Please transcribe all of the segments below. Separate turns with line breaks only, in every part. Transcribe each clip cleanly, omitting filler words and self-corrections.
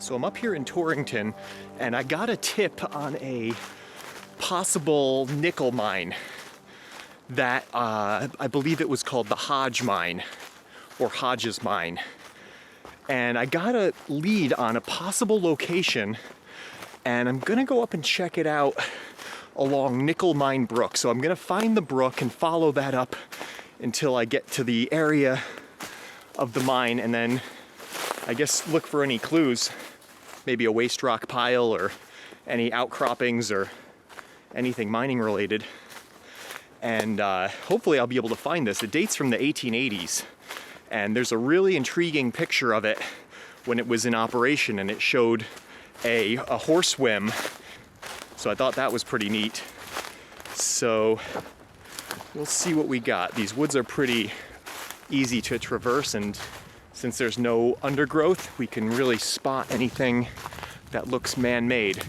So I'm up here in Torrington, and I got a tip on a possible nickel mine that I believe it was called the Hodge mine, or Hodges mine. And I got a lead on a possible location, and I'm gonna go up and check it out along Nickel Mine Brook. So I'm gonna find the brook and follow that up until I get to the area of the mine, and then I guess look for any clues, maybe a waste rock pile or any outcroppings or anything mining related. And hopefully I'll be able to find this. It dates from the 1880s, and there's a really intriguing picture of it when it was in operation, and it showed a horse whim. So I thought that was pretty neat. So we'll see what we got. These woods are pretty easy to traverse, and since there's no undergrowth, we can really spot anything that looks man-made.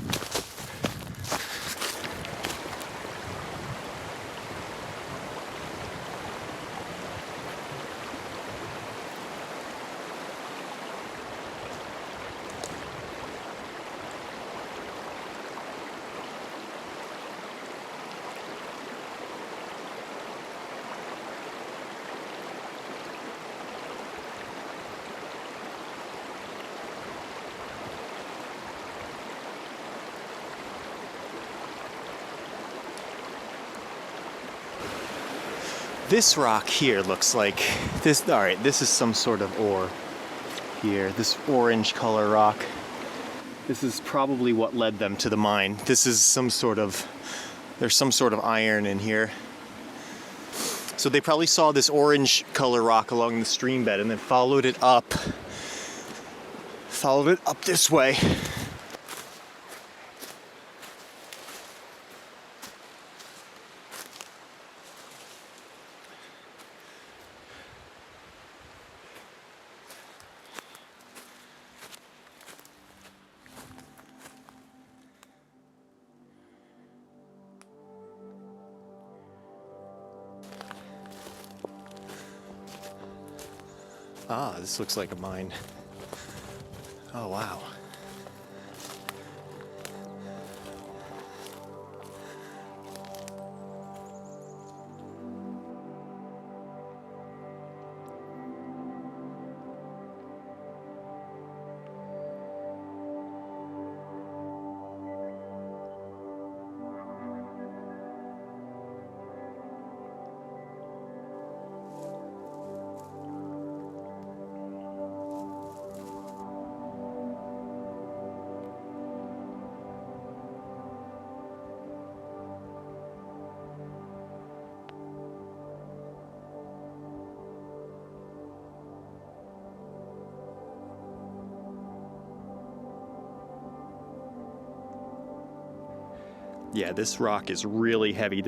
This rock here looks like this. All right, this is some sort of ore here. This orange color rock. This is probably what led them to the mine. This is some sort of, there's some sort of iron in here. So they probably saw this orange color rock along the stream bed and then followed it up this way. Ah, this looks like a mine. Oh, wow. Yeah, this rock is really heavy.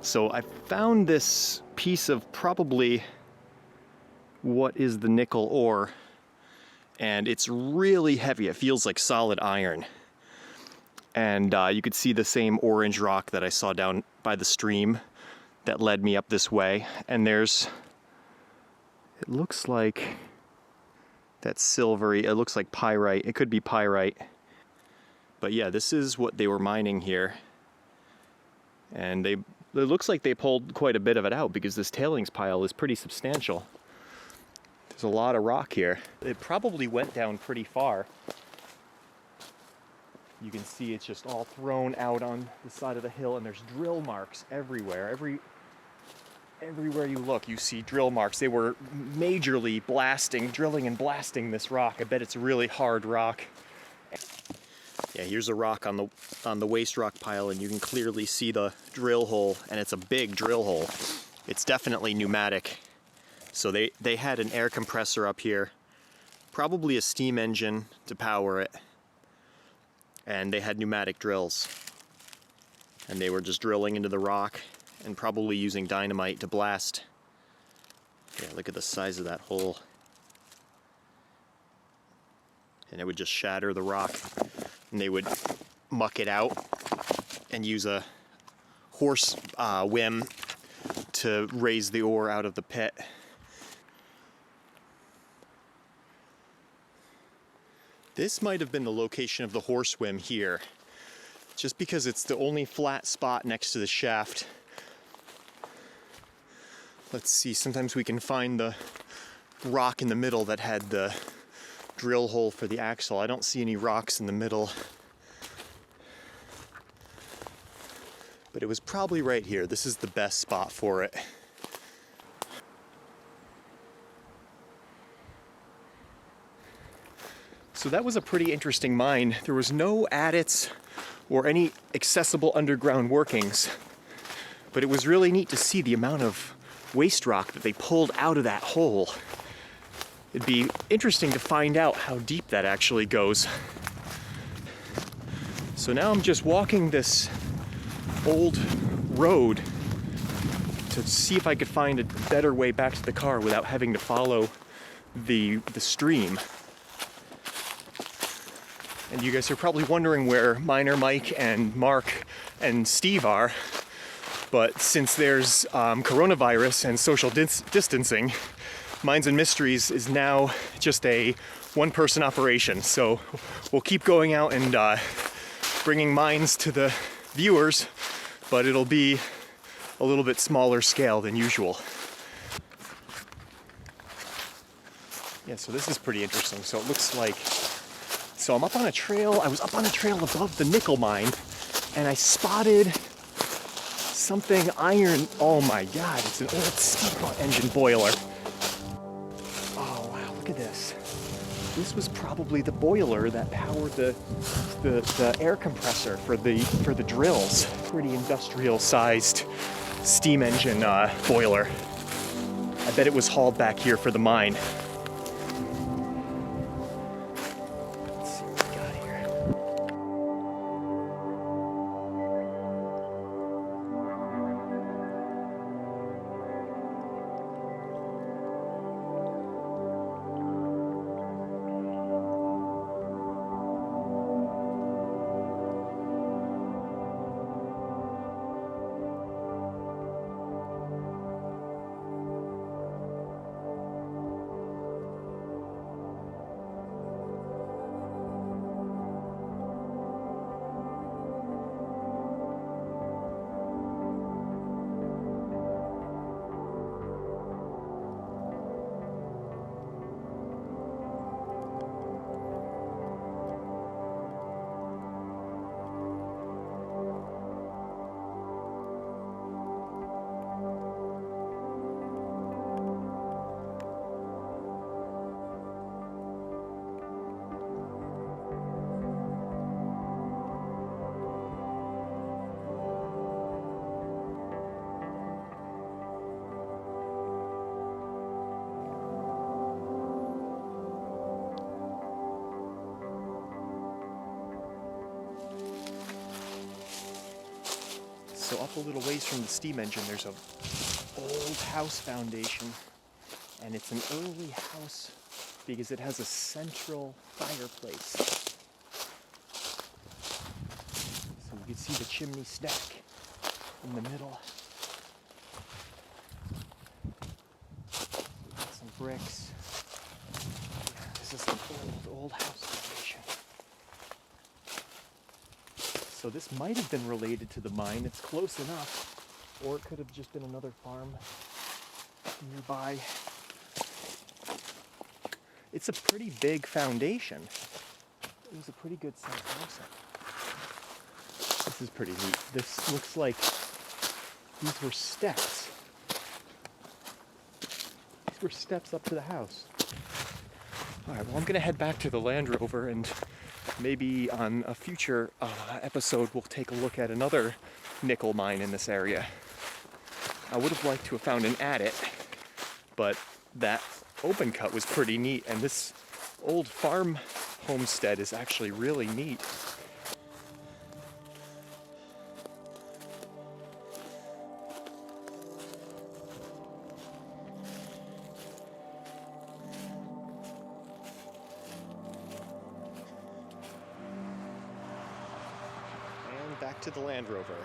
So I found this piece of probably what is the nickel ore, and it's really heavy. It feels like solid iron. And you could see the same orange rock that I saw down by the stream that led me up this way. And it looks like that silvery, it looks like pyrite. It could be pyrite. But yeah, this is what they were mining here. And it looks like they pulled quite a bit of it out because this tailings pile is pretty substantial. There's a lot of rock here. It probably went down pretty far. You can see it's just all thrown out on the side of the hill, and there's drill marks everywhere. Everywhere you look, you see drill marks. They were majorly drilling and blasting this rock. I bet it's a really hard rock. Yeah, here's a rock on the waste rock pile, and you can clearly see the drill hole, and it's a big drill hole. It's definitely pneumatic. So they had an air compressor up here, probably a steam engine to power it, and they had pneumatic drills. And they were just drilling into the rock and probably using dynamite to blast. Yeah, look at the size of that hole. And it would just shatter the rock. And they would muck it out and use a horse whim to raise the ore out of the pit. This might have been the location of the horsewhim here, just because it's the only flat spot next to the shaft. Let's see, sometimes we can find the rock in the middle that had the drill hole for the axle. I don't see any rocks in the middle. But it was probably right here. This is the best spot for it. So that was a pretty interesting mine. There was no adits or any accessible underground workings, but it was really neat to see the amount of waste rock that they pulled out of that hole. It'd be interesting to find out how deep that actually goes. So now I'm just walking this old road to see if I could find a better way back to the car without having to follow the stream. And you guys are probably wondering where Miner Mike and Mark and Steve are. But since there's coronavirus and social distancing, Minds and Mysteries is now just a one-person operation. So we'll keep going out and bringing mines to the viewers, but it'll be a little bit smaller scale than usual. Yeah, so this is pretty interesting. So it looks like, so I'm up on a trail, I was up on a trail above the nickel mine, and I spotted something iron. Oh my God, it's an old steam engine boiler. Oh wow, look at this. This was probably the boiler that powered the air compressor for the drills. Pretty industrial sized steam engine boiler. I bet it was hauled back here for the mine. Let's see what we got here. So up a little ways from the steam engine, there's a old house foundation, and it's an early house because it has a central fireplace. So you can see the chimney stack in the middle. We've got some bricks. Yeah, this is an old house foundation. So this might have been related to the mine. It's close enough. Or it could have just been another farm nearby. It's a pretty big foundation. It was a pretty good sized house. This is pretty neat. This looks like these were steps. These were steps up to the house. All right, well, I'm gonna head back to the Land Rover, and maybe on a future episode we'll take a look at another nickel mine in this area. I would have liked to have found an adit, but that open cut was pretty neat, and this old farm homestead is actually really neat. And back to the Land Rover.